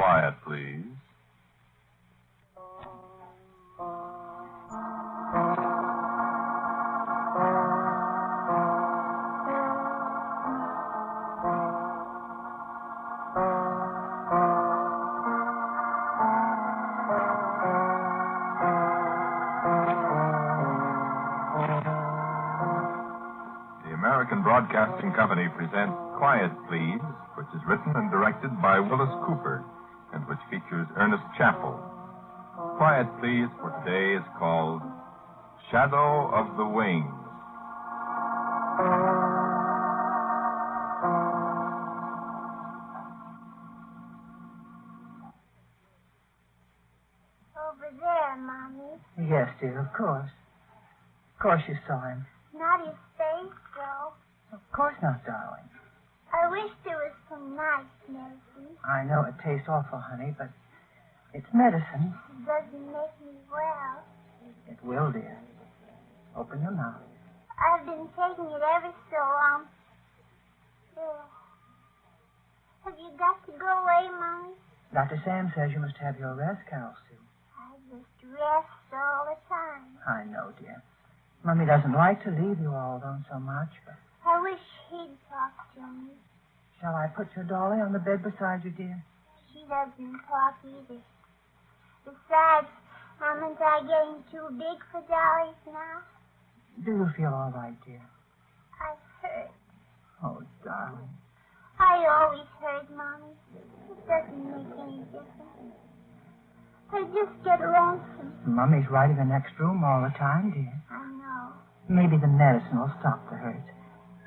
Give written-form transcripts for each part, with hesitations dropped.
Quiet, please. American Broadcasting Company presents Quiet, Please, which is written and directed by Willis Cooper and which features Ernest Chappell. Quiet, Please for today is called Shadow of the Wings. Over there, Mommy. Yes, dear, of course. Of course you saw him. Not his face, though. Of course not, darling. I wish there was some nice medicine. I know it tastes awful, honey, but it's medicine. It doesn't make me well. It will, dear. Open your mouth. I've been taking it ever so long. There. Have you got to go away, Mommy? Dr. Sam says you must have your rest, Carol Sue. I just rest all the time. I know, dear. Mummy doesn't like to leave you all alone so much, but... I wish he'd talk to me. Shall I put your dolly on the bed beside you, dear? She doesn't talk either. Besides, aren't I getting too big for dollies now? Do you feel all right, dear? I hurt. Oh, darling. I always hurt, Mommy. It doesn't make any difference. I just get lonesome. Mummy's right in the next room all the time, dear. I know. Maybe the medicine will stop the hurt.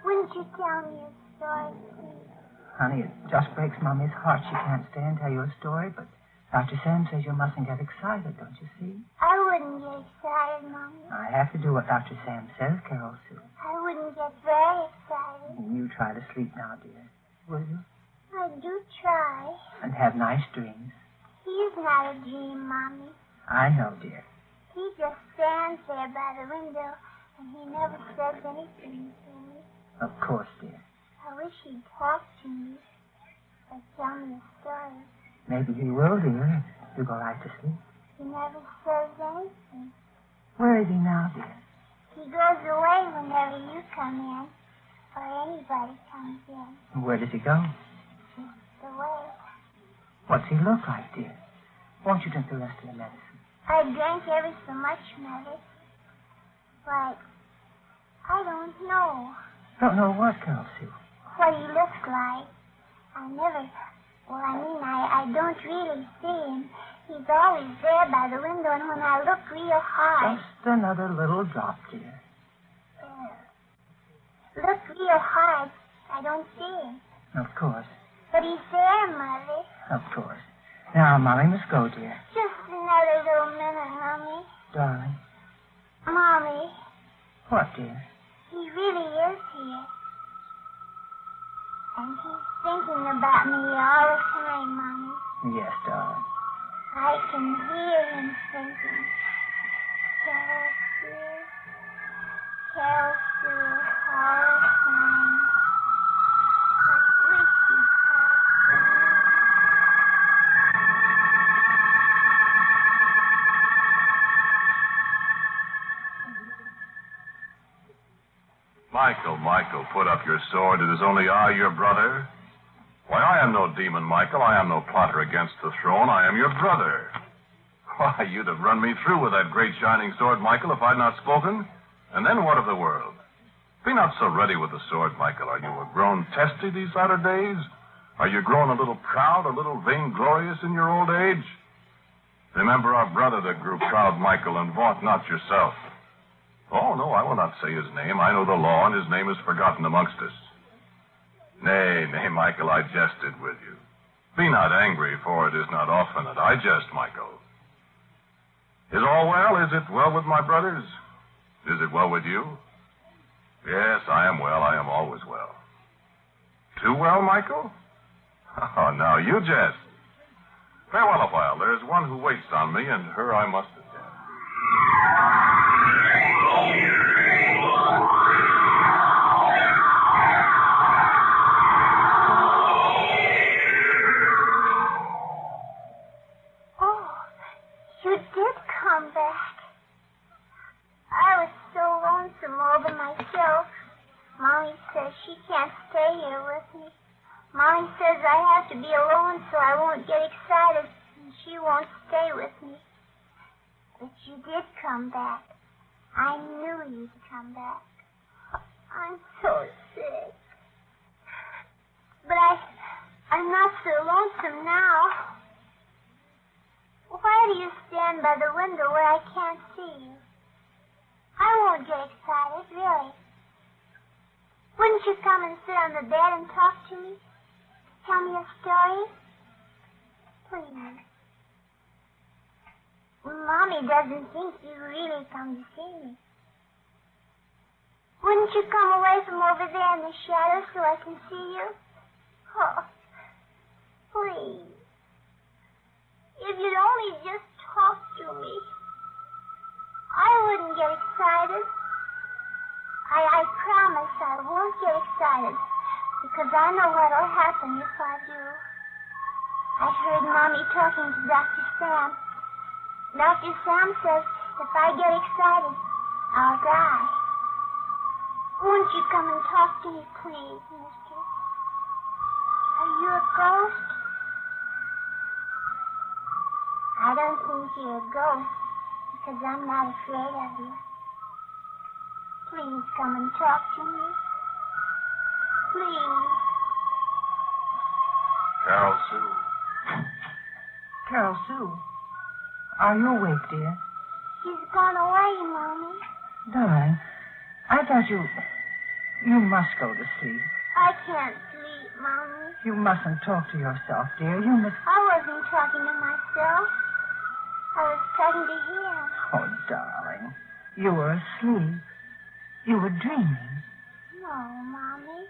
Wouldn't you tell me a story, please? Honey, it just breaks Mummy's heart she can't stay and tell you a story, but Dr. Sam says you mustn't get excited, don't you see? I wouldn't get excited, Mommy. I have to do what Dr. Sam says, Carol Sue. I wouldn't get very excited. You try to sleep now, dear. Will you? I do try. And have nice dreams. He's not a dream, Mommy. I know, dear. He just stands there by the window, and he never says anything to me. Of course, dear. I wish he'd talk to me or tell me a story. Maybe he will, dear, if you go right to sleep. He never says anything. Where is he now, dear? He goes away whenever you come in, or anybody comes in. Where does he go? Just away. What's he look like, dear? Won't you drink the rest of the medicine? I drank ever so much, Mother. Like, I don't know. Don't know what, Carol Sue? What he looks like. I don't really see him. He's always there by the window, and when I look real hard... Just another little drop, dear. Look real hard, I don't see him. Of course. But he's there, Mother. Of course. Now, Mommy must go, dear. Just another little minute, Mommy. Darling. Mommy. What, dear? He really is here. And he's thinking about me all the time, Mommy. Yes, darling. I can hear him thinking. Carol Sue, all the time. I wish he'd talk to me. Michael, put up your sword. It is only I, your brother. Why, I am no demon, Michael. I am no plotter against the throne. I am your brother. Why, you'd have run me through with that great shining sword, Michael, if I'd not spoken. And then what of the world? Be not so ready with the sword, Michael. Are you grown testy these latter days? Are you grown a little proud, a little vainglorious in your old age? Remember our brother that grew proud, Michael, and vaunt not yourself. Oh, no, I will not say his name. I know the law, and his name is forgotten amongst us. Nay, Michael, I jested with you. Be not angry, for it is not often that I jest, Michael. Is all well? Is it well with my brothers? Is it well with you? Yes, I am well. I am always well. Too well, Michael? Oh, now you jest. Farewell a while. There's one who waits on me, and her I must attend. come back. I was so lonesome all by myself. Mommy says she can't stay here with me. Mommy says I have to be alone so I won't get excited, and she won't stay with me. But you did come back. I knew you'd come back. I'm so sick. But I'm not so lonesome now. Why do you stand by the window where I can't see you? I won't get excited, really. Wouldn't you come and sit on the bed and talk to me? Tell me a story? Please. Mommy doesn't think you really come to see me. Wouldn't you come away from over there in the shadows so I can see you? Oh, please. If you'd only just talk to me, I wouldn't get excited. I promise I won't get excited because I know what'll happen if I do. I heard Mommy talking to Dr. Sam. Dr. Sam says if I get excited, I'll die. Won't you come and talk to me, please, mister? Are you a ghost? I don't think you're a ghost because I'm not afraid of you. Please come and talk to me. Please. Carol Sue. Carol Sue, are you awake, dear? He's gone away, Mommy. Darling, I thought you must go to sleep. I can't sleep, Mommy. You mustn't talk to yourself, dear. You must... I wasn't talking to myself. I was talking to him. Oh, darling, you were asleep. You were dreaming. No, Mommy.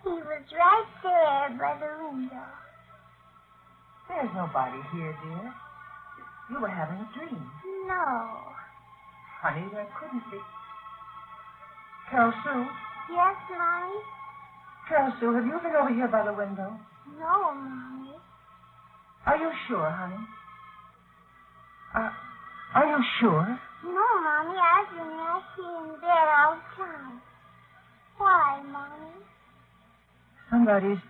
He was right there by the window. There's nobody here, dear. You were having a dream. No. Honey, there couldn't be. Carol Sue? Yes, Mommy? Carol Sue, have you been over here by the window? No, Mommy. Are you sure, honey? Are you sure? No, Mommy. I've been right here in bed all the time. Why, Mommy? Somebody's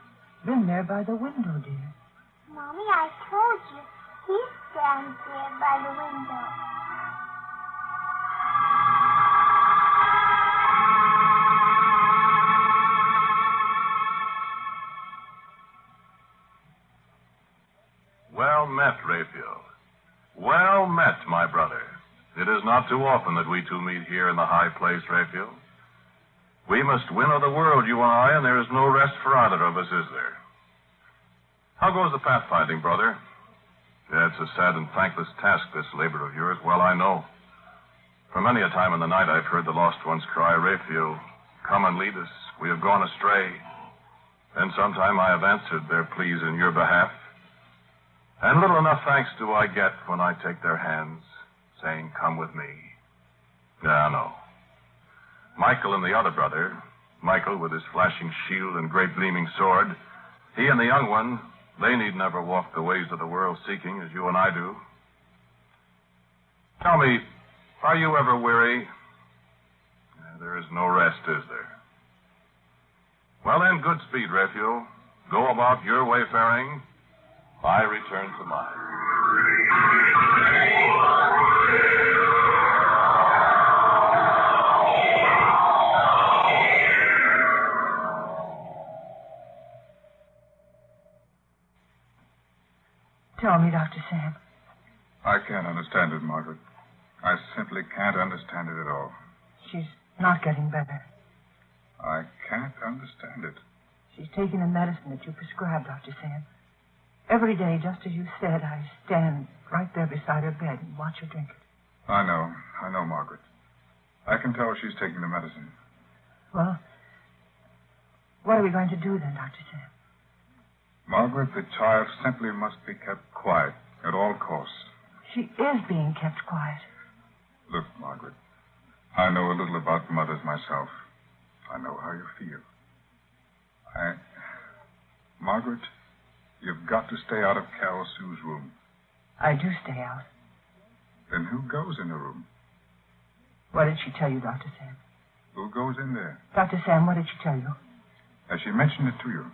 been there by the window, dear. Mommy, I told you. He stands there by the window. Well met, Raphael. Well met, my brother. It is not too often that we two meet here in the high place, Raphael. We must win of the world, you and I, and there is no rest for either of us, is there? How goes the pathfinding, brother? Yeah, it's a sad and thankless task, this labor of yours. Well, I know. For many a time in the night I've heard the lost ones cry, Raphael, come and lead us. We have gone astray. Then sometime I have answered their pleas in your behalf. And little enough thanks do I get when I take their hands, saying, come with me. Yeah, no. Michael and the other brother, Michael with his flashing shield and great gleaming sword, he and the young one, they need never walk the ways of the world seeking as you and I do. Tell me, are you ever weary? There is no rest, is there? Well then, good speed, Raphael. Go about your wayfaring. I return to mine. Tell me, Dr. Sam. I can't understand it, Margaret. I simply can't understand it at all. She's not getting better. I can't understand it. She's taking the medicine that you prescribed, Dr. Sam. Every day, just as you said, I stand right there beside her bed and watch her drink it. I know, Margaret. I can tell she's taking the medicine. Well, what are we going to do then, Dr. Sam? Margaret, the child simply must be kept quiet at all costs. She is being kept quiet. Look, Margaret, I know a little about mothers myself. I know how you feel. Margaret, you've got to stay out of Carol Sue's room. I do stay out. Then who goes in the room? What did she tell you, Dr. Sam? Who goes in there? Dr. Sam, what did she tell you? Has she mentioned it to you?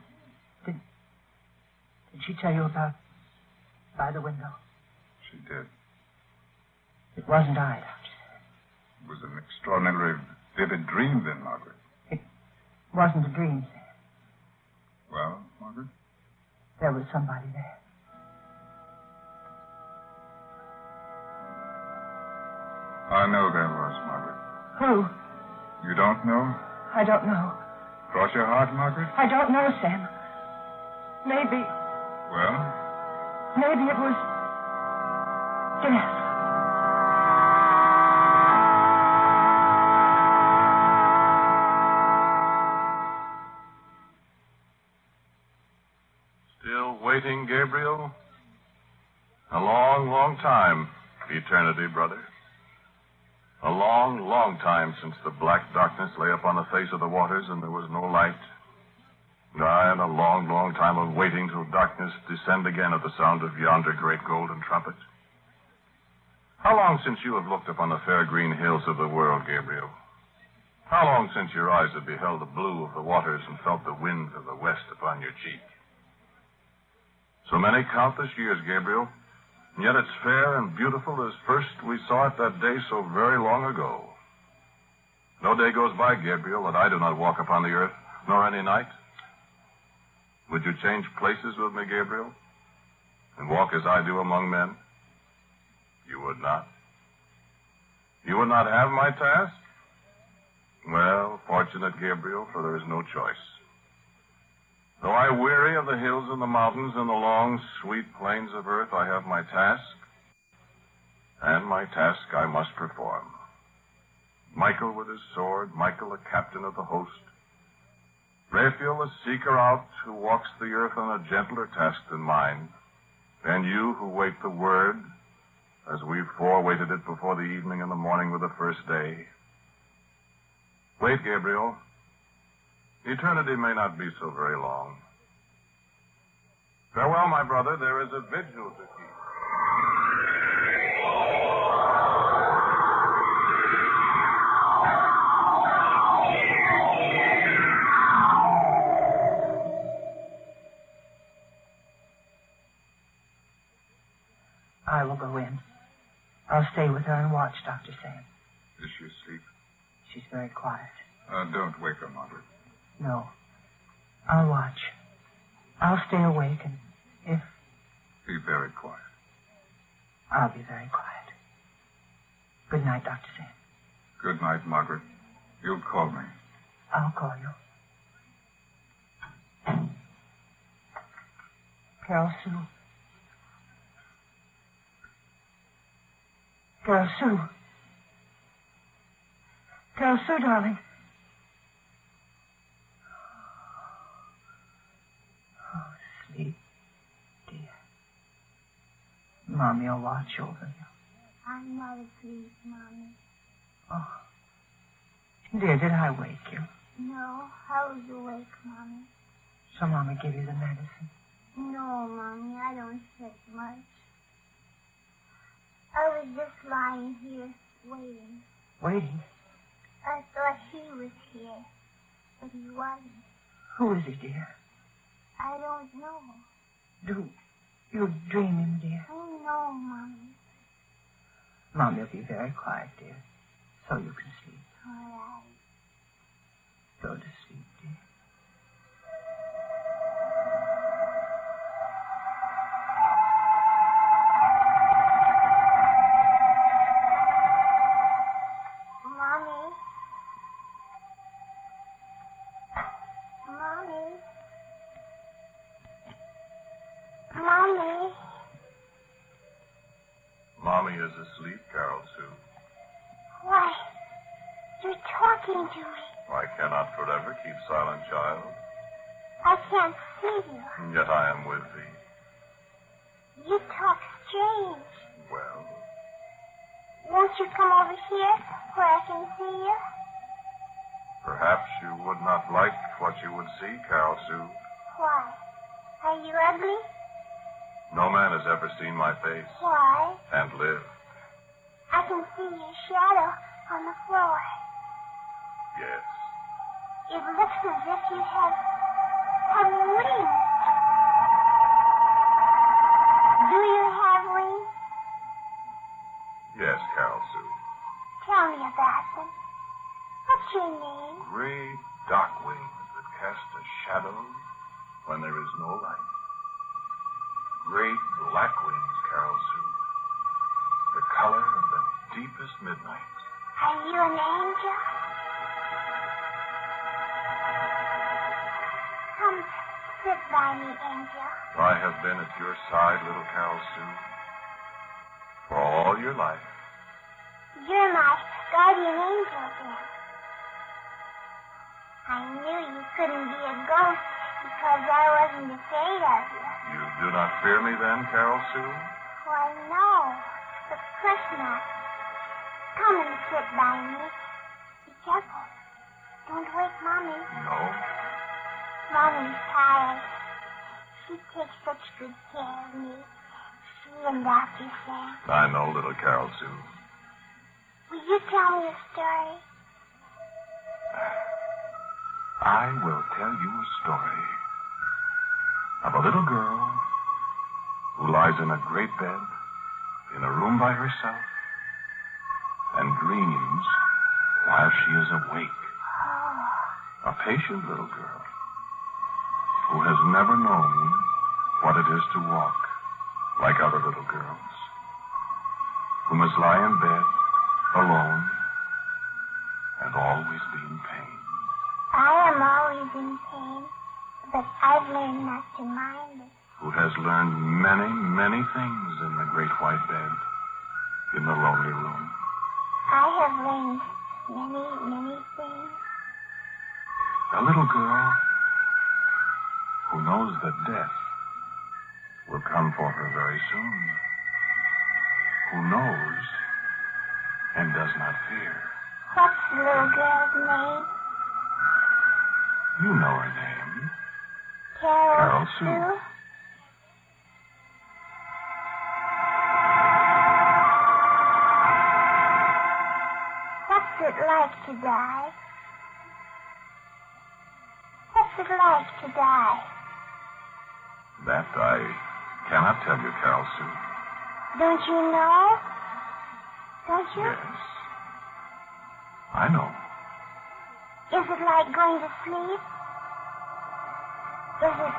Did she tell you about by the window? She did. It wasn't I, Dr. Sam. It was an extraordinarily vivid dream then, Margaret. It wasn't a dream, Sam. Well, Margaret? There was somebody there. I know there was, Margaret. Who? You don't know? I don't know. Cross your heart, Margaret? I don't know, Sam. Maybe Well? it was death. Still waiting, Gabriel? A long, long time. Eternity, brother. A long, long time since the black darkness lay upon the face of the waters and there was no light. Aye, and a long, long time of waiting till darkness descend again at the sound of yonder great golden trumpet. How long since you have looked upon the fair green hills of the world, Gabriel? How long since your eyes have beheld the blue of the waters and felt the wind of the west upon your cheek? So many countless years, Gabriel, and yet it's fair and beautiful as first we saw it that day so very long ago. No day goes by, Gabriel, that I do not walk upon the earth, nor any night. Would you change places with me, Gabriel, and walk as I do among men? You would not. You would not have my task? Well, fortunate, Gabriel, for there is no choice. Though I weary of the hills and the mountains and the long, sweet plains of earth, I have my task, and my task I must perform. Michael with his sword, Michael, the captain of the host, Raphael, the seeker out, who walks the earth on a gentler task than mine, and you who wait the word, as we four waited it before the evening and the morning with the first day. Wait, Gabriel. Eternity may not be so very long. Farewell, my brother. There is a vigil to keep. I will go in. I'll stay with her and watch Dr. Sam. Is she asleep? She's very quiet. Don't wake her, Margaret. No. I'll watch. I'll stay awake, and if... Be very quiet. I'll be very quiet. Good night, Dr. Sam. Good night, Margaret. You'll call me. I'll call you. Carol Sue. Carol Sue. Carol Sue, darling. Oh, sleep, dear. Mommy will watch over you. I'm not asleep, Mommy. Oh. Dear, did I wake you? No, I was awake, Mommy. So Mommy give you the medicine? No, Mommy, I don't sleep much. I was just lying here, waiting. Waiting? I thought he was here, but he wasn't. Who is he, dear? I don't know. Do you dream him, dear? Oh, no, Mommy. Mommy will be very quiet, dear, so you can sleep. All right. Go to sleep, dear. Mommy. Mommy. Mommy. Mommy is asleep, Carol Sue. Why? You're talking to me. I cannot forever keep silent, child, I can't see you. and yet I am with thee. You talk strange. Well, Won't you come over here where I can see you? perhaps you would not like what you would see, Carol Sue. Why? Are you ugly? No man has ever seen my face Why? and lived. I can see your shadow on the floor. Yes. It looks as if you have wings. Do you have wings? Yes, Carol Sue. Tell me about them. What's your name? Great dark wings that cast a shadow when there is no light. Great black wings, Carol Sue. The color of the deepest midnight. Are you an angel? Come sit by me, angel. I have been at your side, little Carol Sue, for all your life. You're my guardian angel, then. I knew you couldn't be a ghost because I wasn't afraid of you. You do not fear me then, Carol Sue? Why, no. Of course not. Come and sit by me. Be careful. Don't wake Mommy. No. Mommy's tired. She takes such good care of me. She and Dr. Sam. I know, little Carol Sue. Will you tell me a story? I will tell you a story of a little girl who lies in a great bed in a room by herself and dreams while she is awake. Oh. A patient little girl who has never known what it is to walk like other little girls, who must lie in bed alone and always be in pain. I am always in pain, but I've learned not to mind it. Who has learned many, many things in the great white bed, in the lonely room. I have learned many, many things. A little girl who knows that death will come for her very soon. Who knows and does not fear. What's the little girl's name? You know her name. Carol Sue. What's it like to die? What's it like to die? That I cannot tell you, Carol Sue. Don't you know? Don't you? Yes. I know. Is it like going to sleep? Is it...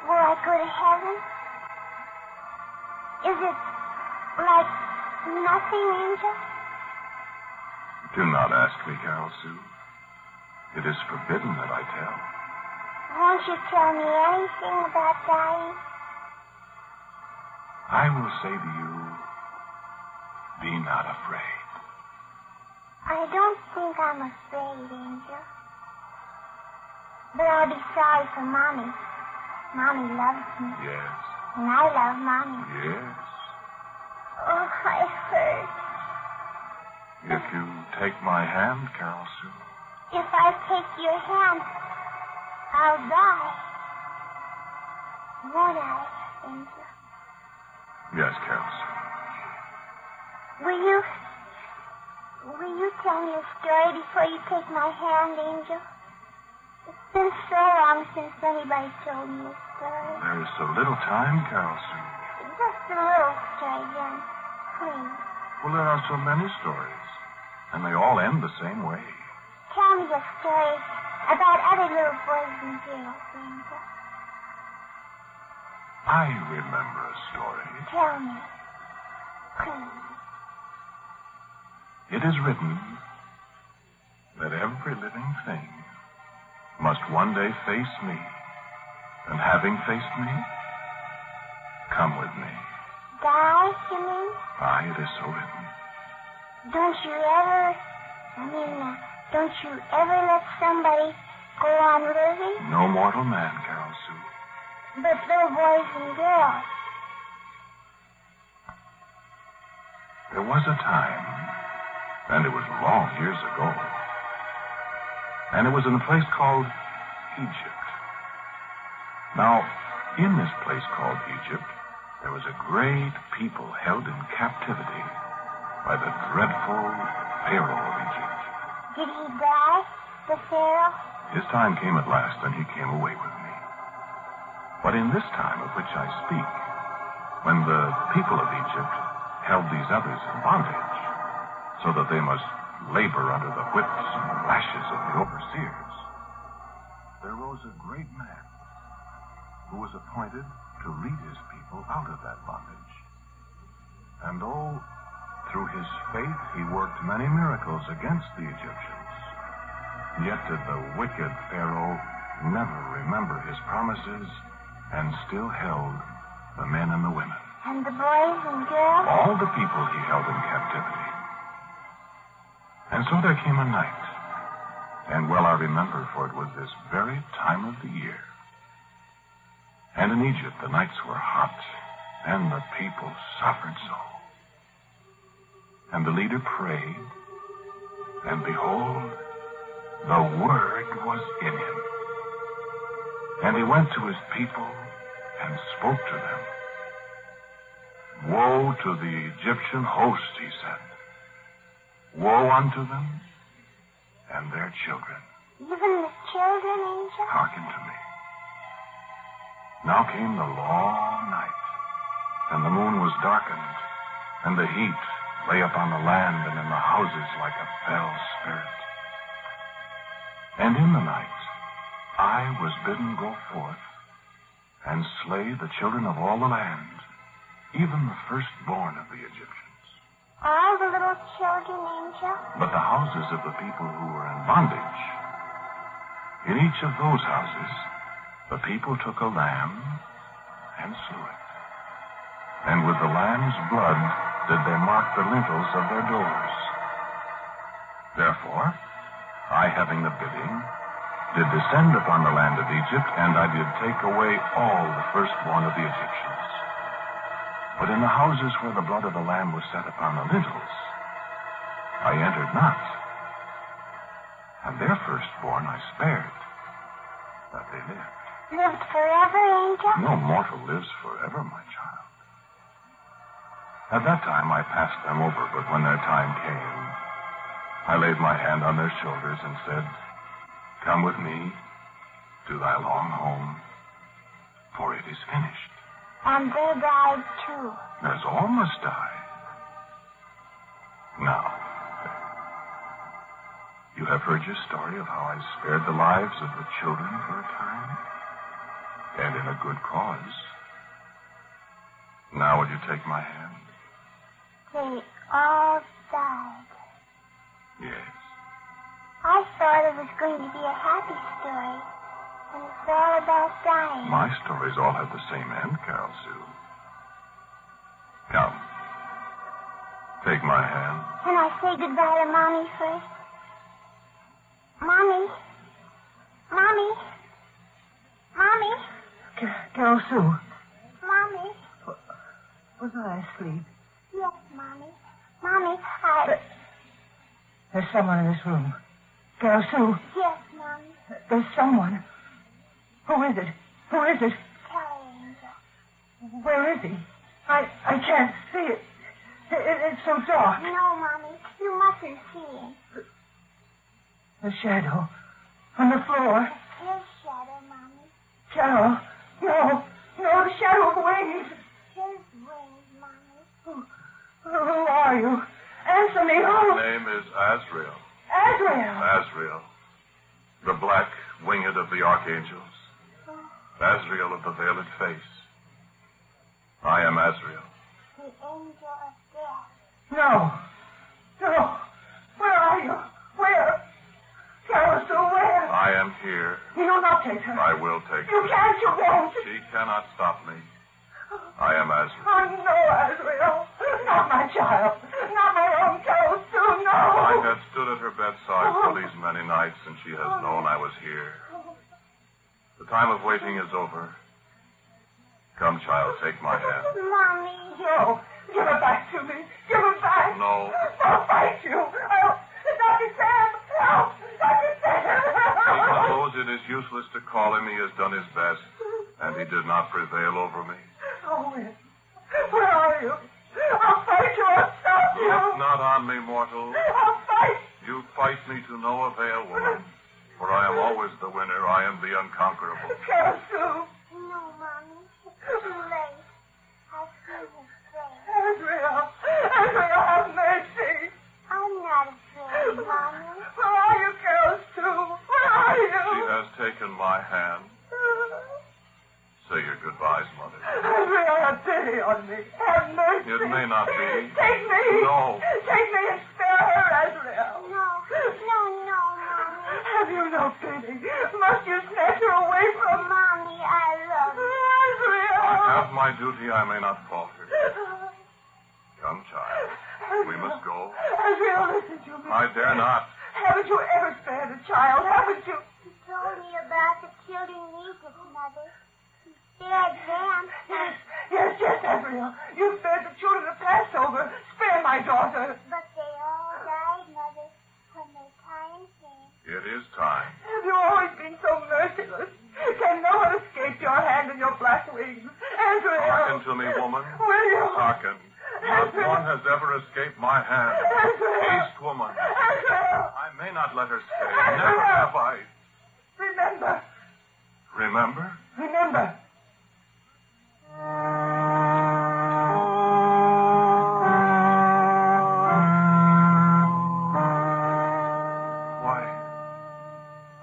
Will I go to heaven? Is it like nothing, Angel? Do not ask me, Carol Sue. It is forbidden that I tell. Won't you tell me anything about dying? I will say to you, be not afraid. I don't think I'm afraid, Angel. But I'll be sorry for Mommy. Mommy loves me. Yes. And I love Mommy. Yes. Oh, I hurt. If you take my hand, Carol Sue. If I take your hand, I'll die. Won't I, Angel? Yes, Carol Sue. Will you tell me a story before you take my hand, Angel? It's been so long since anybody told me a story. There is so little time, Carol Sue. Just a little story, then. Please. Well, there are so many stories, and they all end the same way. Tell me a story about other little boys and girls, Angel. I remember a story. Tell me. Please. It is written that every living thing must one day face me, and having faced me, come with me. Die, you mean? Aye, it is so written. Don't you ever let somebody go on living? No mortal man, Carol Sue. But little boys and girls. There was a time, and it was long years ago, and it was in a place called Egypt. Now, in this place called Egypt, there was a great people held in captivity by the dreadful Pharaoh of Egypt. Did he die, the Pharaoh? His time came at last, and he came away with me. But in this time of which I speak, when the people of Egypt held these others in bondage, so that they must labor under the whips and lashes of the overseers, there rose a great man who was appointed to lead his people out of that bondage. And oh, through his faith he worked many miracles against the Egyptians. Yet did the wicked Pharaoh never remember his promises and still held the men and the women. And the boys and girls? All the people he held in captivity. And so there came a night. And well I remember, for it was this very time of the year. And in Egypt the nights were hot, and the people suffered so. And the leader prayed, and behold, the word was in him. And he went to his people and spoke to them. Woe to the Egyptian host, he said. Woe unto them and their children. Even the children, Angel? Hearken to me. Now came the long night, and the moon was darkened, and the heat lay upon the land and in the houses like a fell spirit. And in the night I was bidden go forth and slay the children of all the land, even the firstborn of the Egyptians. All the little children, Angel? But the houses of the people who were in bondage, in each of those houses, the people took a lamb and slew it. And with the lamb's blood did they mark the lintels of their doors. Therefore, I, having the bidding, did descend upon the land of Egypt, and I did take away all the firstborn of the Egyptians. But in the houses where the blood of the lamb was set upon the lintels, I entered not. And their firstborn I spared, that they lived. Lived forever, Angel? No mortal lives forever, my child. At that time I passed them over, but when their time came, I laid my hand on their shoulders and said, Come with me to thy long home, for it is finished. And they died too. As all must die. Now, you have heard your story of how I spared the lives of the children for a time, and in a good cause. Now will you take my hand? They all died. Yes. I thought it was going to be a happy story, and it's all about dying. My stories all have the same end, Carol Sue. Come. Take my hand. Can I say goodbye to Mommy first? Mommy? Mommy? Mommy? Carol Sue, Mommy? was I asleep? Yes, Mommy. Mommy, There's someone in this room. Carol Sue, Yes, Mommy. there's someone. Who is it? Who is it? Tell Angel. Where is he? I can't see it. It's so dark. No, Mommy. You mustn't see him. The shadow on the floor. His shadow, Mommy. Carol, no, the shadow of wings. His wings, Mommy. Who are you? Answer me. My Who? name is Azrael. Azrael. Azrael. The black winged of the archangels. Azrael of the veiled face. I am Azrael. The angel of death. No. Where are you? Where? Carol Sue, where? I am here. You will not take her. I will take You her. can't, you won't. She cannot stop me. I am Azrael. Oh, no, Azrael. Not my child. Not my own Carol Sue, no. I have stood at her bedside for these many nights, and she has known I was here. The time of waiting is over. Come, child, take my hand. Mommy. No. Give it back to me. Give it back. No. I'll fight you. Dr. Sam, help. Dr. Sam. He knows it is useless to call him. He has done his best, and he did not prevail over me. Oh, where are you? I'll fight you. I'll stop Look not on me, mortal. I'll fight. You fight me to no avail, woman. For I am always the winner. I am the unconquerable. Carol Sue. No, Mommy. It's too late. I've seen his face. Azrael. Azrael, have mercy. I'm not afraid, Mommy. Where are you, Carol Sue? Where are you? She has taken my hand. Say your goodbyes, Mother. Azrael, have pity on me. Have mercy. It may not be. Take me. No. Take me and spare her, Azrael. No, Mommy. Have you no pity? Must you snatch her away from me? Mommy, I love you. Azrael. I have my duty. I may not falter. Come, child. We must go. Azrael, listen to me. I dare not. Haven't you ever spared a child? Haven't you? He told me about the children in Egypt, Mother. He spared them. Yes, Azrael. You spared the children of Passover. Spare my daughter. But they all died, Mother, when their time came. It is time. Have you always been so merciless? Can no one escape your hand and your black wings? Azrael. Hearken to me, woman. Will you? Hearken. Not one has ever escaped my hand. Haste, woman. Azrael. I may not let her stay. Never have I. Remember. Remember? Remember.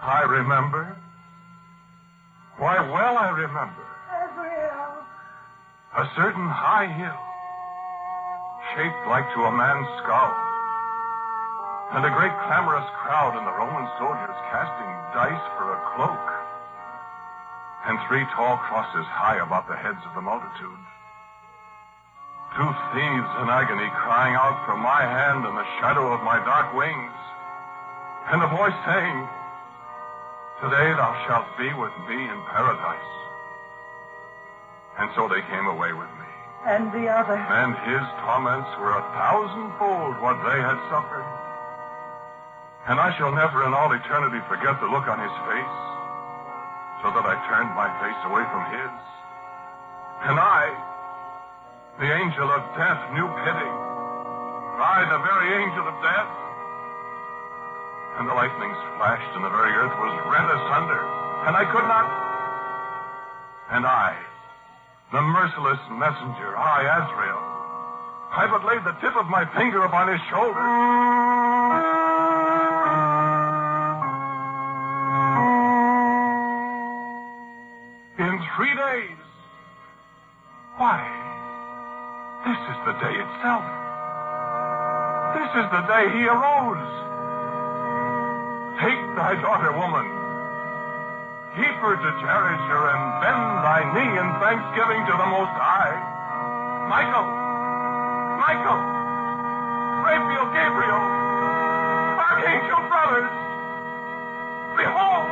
I remember. Why, well, I remember. Azrael. A certain high hill, shaped like to a man's skull, and a great clamorous crowd and the Roman soldiers casting dice for a cloak, and 3 tall crosses high above the heads of the multitude. 2 thieves in agony crying out for my hand and the shadow of my dark wings, and a voice saying, "Today thou shalt be with me in paradise." And so they came away with me. And the other. And his torments were 1,000-fold what they had suffered. And I shall never in all eternity forget the look on his face, so that I turned my face away from his. And I, the angel of death, knew pity. I, the very angel of death. And the lightnings flashed, and the very earth was rent asunder, and I could not. And I, the merciless messenger, I, Azrael, I but laid the tip of my finger upon his shoulder. In 3 days. Why, this is the day itself. This is the day he arose. Take thy daughter, woman. Keep her to cherish her, and bend thy knee in thanksgiving to the Most High. Michael! Raphael, Gabriel! Archangel brothers! Behold!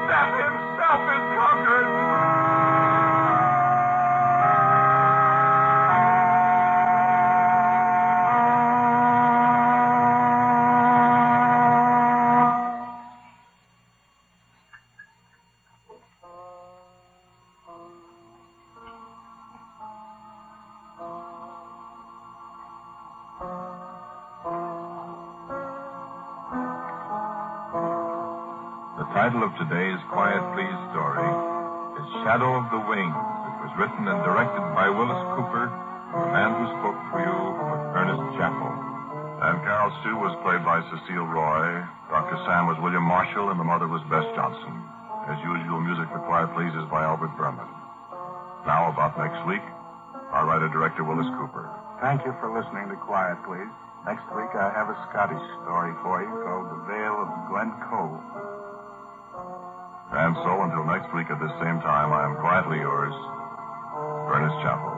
Death himself is conquered! The title of today's Quiet Please story is Shadow of the Wings. It was written and directed by Willis Cooper. The man who spoke for you was Ernest Chappell. And Carol Sue was played by Cecile Roy. Dr. Sam was William Marshall, and the mother was Bess Johnson. As usual, music for Quiet Please is by Albert Berman. Now, about next week, our writer-director Willis Cooper. Thank you for listening to Quiet Please. Next week, I have a Scottish story for you called The Vale of Glen Cove. And so, until next week at this same time, I am quietly yours, Ernest Chappell.